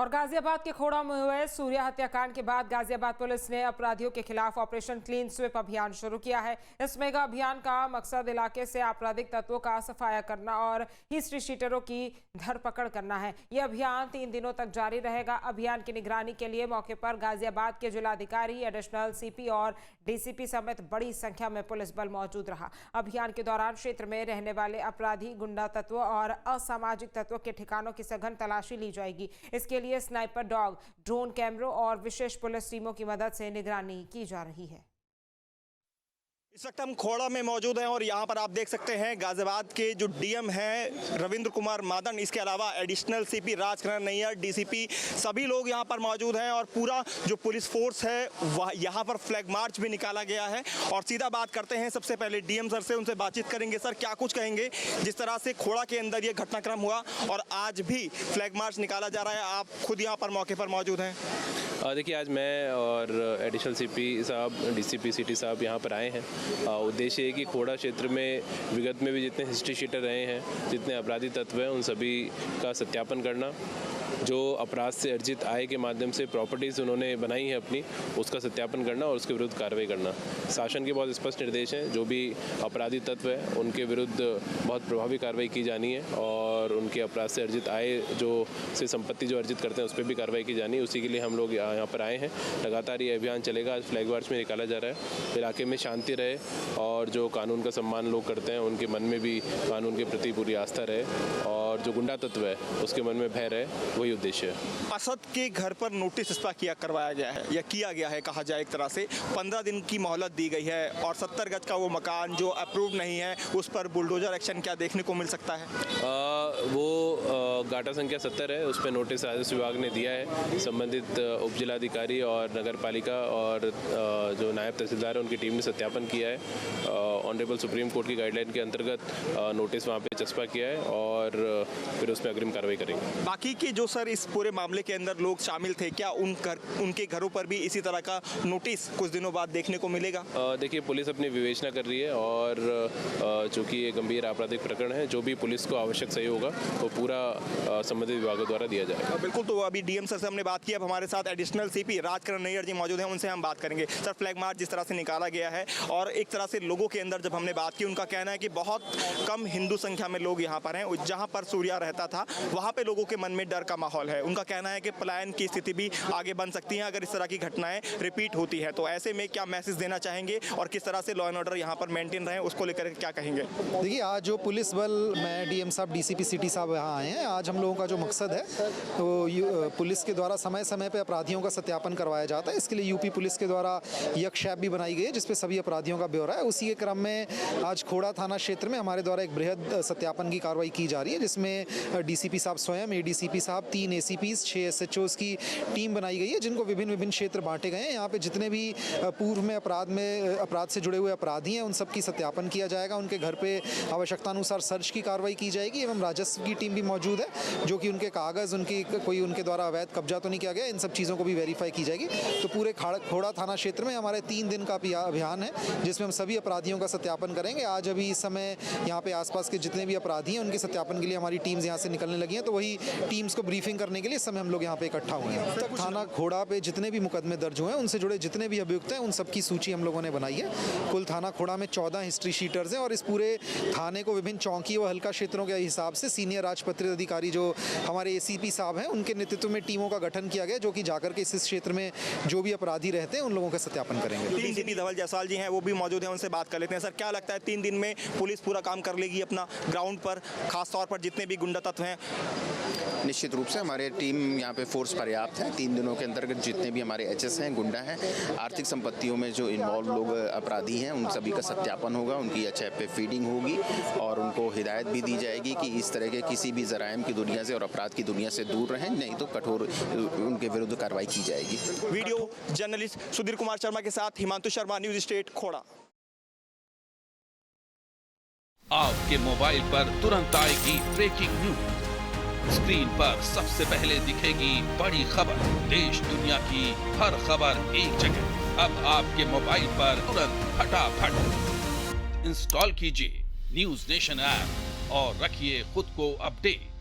और गाजियाबाद के खोड़ा में हुए सूर्य हत्याकांड के बाद गाजियाबाद पुलिस ने अपराधियों के खिलाफ ऑपरेशन क्लीन स्वीप अभियान शुरू किया है। इस मेगा अभियान का मकसद इलाके से आपराधिक तत्वों का सफाया करना और हिस्ट्री शीटरों की धरपकड़ करना है। यह अभियान 3 दिनों तक जारी रहेगा। अभियान की निगरानी के लिए मौके पर गाजियाबाद के जिलाधिकारी, एडिशनल सीपी और डीसीपी समेत बड़ी संख्या में पुलिस बल मौजूद रहा। अभियान के दौरान क्षेत्र में रहने वाले अपराधी, गुंडा तत्वों और असामाजिक तत्वों के ठिकानों की सघन तलाशी ली जाएगी। इसके लिए स्नाइपर डॉग, ड्रोन कैमरों और विशेष पुलिस टीमों की मदद से निगरानी की जा रही है। इस वक्त हम खोड़ा में मौजूद हैं और यहाँ पर आप देख सकते हैं गाजियाबाद के जो डीएम हैं रविंद्र कुमार मादन, इसके अलावा additional CP Rajkaran Nayyar, DCP, सभी लोग यहाँ पर मौजूद हैं और पूरा जो पुलिस फोर्स है वह यहाँ पर फ्लैग मार्च भी निकाला गया है। और सीधा बात करते हैं सबसे पहले डीएम सर से, उनसे बातचीत करेंगे। सर, क्या कुछ कहेंगे जिस तरह से खोड़ा के अंदर ये घटनाक्रम हुआ और आज भी फ्लैग मार्च निकाला जा रहा है, आप खुद यहाँ पर मौके पर मौजूद हैं? देखिए, आज मैं और एडिशनल सीपी साहब, डीसीपी सिटी साहब यहाँ पर आए हैं। उद्देश्य है कि खोड़ा क्षेत्र में विगत में भी जितने हिस्ट्री शीटर रहे हैं, जितने अपराधी तत्व हैं, उन सभी का सत्यापन करना। जो अपराध से अर्जित आय के माध्यम से प्रॉपर्टीज़ उन्होंने बनाई है अपनी, उसका सत्यापन करना और उसके विरुद्ध कार्रवाई करना। शासन के बहुत स्पष्ट निर्देश हैं, जो भी अपराधी तत्व है उनके विरुद्ध बहुत प्रभावी कार्रवाई की जानी है और उनके अपराध से अर्जित आय से संपत्ति जो अर्जित करते हैं उस पर भी कार्रवाई की जानी है। उसी के लिए हम लोग यहाँ पर आए हैं। लगातार ये अभियान चलेगा। आज फ्लैग मार्च में निकाला जा रहा है। इलाके में शांति रहे और जो कानून का सम्मान लोग करते हैं उनके मन में भी कानून के प्रति पूरी आस्था रहे और जो गुंडा तत्व है उसके मन में भय रहे, वही उद्देश्य है। असद के घर पर नोटिस इस पर करवाया गया है या किया गया है, कहा जाए एक तरह से 15 दिन की मोहलत दी गई है और 70 गज का वो मकान जो अप्रूव नहीं है उस पर बुलडोजर एक्शन क्या देखने को मिल सकता है? वो गाटा संख्या 70 है, उस पर नोटिस राजस्व विभाग ने दिया है। संबंधित उप जिलाधिकारी और नगर पालिका और जो नायब तहसीलदार है उनकी टीम ने सत्यापन किया है। ऑनरेबल सुप्रीम कोर्ट की गाइडलाइन के अंतर्गत नोटिस वहाँ पे चस्पा किया है और फिर उसमें अग्रिम कार्रवाई करेंगे। बाकी के जो सर इस पूरे मामले के अंदर लोग शामिल थे, क्या उनके घरों पर भी इसी तरह का नोटिस कुछ दिनों बाद देखने को मिलेगा? देखिए, पुलिस अपनी विवेचना कर रही है और चूँकि ये गंभीर आपराधिक प्रकरण है, जो भी पुलिस को आवश्यक सहयोग होगा वो पूरा संबंधित विभागों द्वारा दिया जाएगा। बिल्कुल। तो अभी डीएम सर से हमने बात की, अब हमारे साथ एडिशनल सीपी राजकरण नैयर जी मौजूद हैं, उनसे हम बात करेंगे। सर, फ्लैग मार्च जिस तरह से निकाला गया है और एक तरह से लोगों के अंदर जब हमने बात की, उनका कहना है कि बहुत कम हिंदू संख्या में लोग यहाँ पर हैं। जहाँ पर सूर्या रहता था वहाँ पे लोगों के मन में डर का माहौल है। उनका कहना है कि पलायन की स्थिति भी आगे बन सकती है अगर इस तरह की घटनाएं रिपीट होती है। तो ऐसे में क्या मैसेज देना चाहेंगे और किस तरह से लॉ एंड ऑर्डर यहाँ पर मेंटेन रहे, उसको लेकर क्या कहेंगे? देखिए, आज जो पुलिस बल, मैं डीएम साहब, डीसीपी सिटी साहब यहाँ आए हैं। आज हम लोगों का जो मकसद है तो पुलिस के द्वारा समय समय पर अपराधियों का सत्यापन करवाया जाता है। इसके लिए यूपी पुलिस के द्वारा यक्ष ऐप भी बनाई गई है जिसपे सभी अपराधियों का ब्यौरा है। उसी के क्रम में आज खोड़ा थाना क्षेत्र में हमारे द्वारा एक बृहद सत्यापन की कार्रवाई की जा रही है, जिसमें डीसीपी साहब स्वयं, एडीसीपी साहब, 3 एसीपीज, 6 एसएचओज की टीम बनाई गई है जिनको विभिन्न क्षेत्र बांटे गए हैं। यहाँ पे जितने भी पूर्व में अपराध से जुड़े हुए अपराधी हैं उन सब की सत्यापन किया जाएगा। उनके घर पे आवश्यकतानुसार सर्च की कार्रवाई की जाएगी एवं राजस्व की टीम भी मौजूद है जो कि उनके कागज़, उनकी कोई उनके द्वारा अवैध कब्जा तो नहीं किया गया, इन सब चीज़ों को भी वेरीफाई की जाएगी। तो पूरे खोड़ा थाना क्षेत्र में हमारे 3 दिन का अभियान है जिसमें हम सभी अपराधियों का सत्यापन करेंगे। आज अभी इस समय यहाँ पे आसपास के जितने भी अपराधी हैं उनके सत्यापन के लिए हमारी टीम्स यहाँ से निकलने लगी हैं। तो वही टीम्स को ब्रीफिंग करने के लिए इस समय हम लोग यहाँ पे इकट्ठा हुए हैं। तक थाना खोड़ा पे जितने भी मुकदमे दर्ज हुए हैं उनसे जुड़े जितने भी अभियुक्त हैं उन सबकी सूची हम लोगों ने बनाई है। कुल थाना खोड़ा में 14 हिस्ट्री शीटर्स हैं और इस पूरे थाने को विभिन्न चौकी व हल्का क्षेत्रों के हिसाब से सीनियर राजपत्रित अधिकारी जो हमारे एसीपी साहब हैं उनके नेतृत्व में टीमों का गठन किया गया जो कि जाकर के इस क्षेत्र में जो भी अपराधी रहते हैं उन लोगों का सत्यापन करेंगे। डीसीपी धवल जायसवाल जी हैं, वो भी मौजूद हैं, उनसे बात कर लेते हैं। सर, क्या लगता है 3 दिन में पुलिस पूरा काम कर लेगी अपना ग्राउंड पर, खासतौर पर जितने भी गुंडा तत्व हैं? निश्चित रूप से हमारे टीम यहाँ पे फोर्स पर्याप्त है। 3 दिनों के अंतर्गत जितने भी हमारे एचएस हैं, गुंडा हैं, आर्थिक संपत्तियों में जो इन्वॉल्व लोग अपराधी हैं उन सभी का सत्यापन होगा, उनकी एचएफ पे फीडिंग होगी और उनको हिदायत भी दी जाएगी कि इस तरह के किसी भी जराइम की दुनिया से और अपराध की दुनिया से दूर रहें, नहीं तो कठोर उनके विरुद्ध कार्रवाई की जाएगी। वीडियो जर्नलिस्ट सुधीर कुमार शर्मा के साथ हिमांशु शर्मा, न्यूज स्टेट, खोड़ा। आपके मोबाइल पर तुरंत आएगी ब्रेकिंग न्यूज, स्क्रीन पर सबसे पहले दिखेगी बड़ी खबर, देश दुनिया की हर खबर एक जगह। अब आपके मोबाइल पर तुरंत फटाफट इंस्टॉल कीजिए न्यूज नेशन ऐप और रखिए खुद को अपडेट।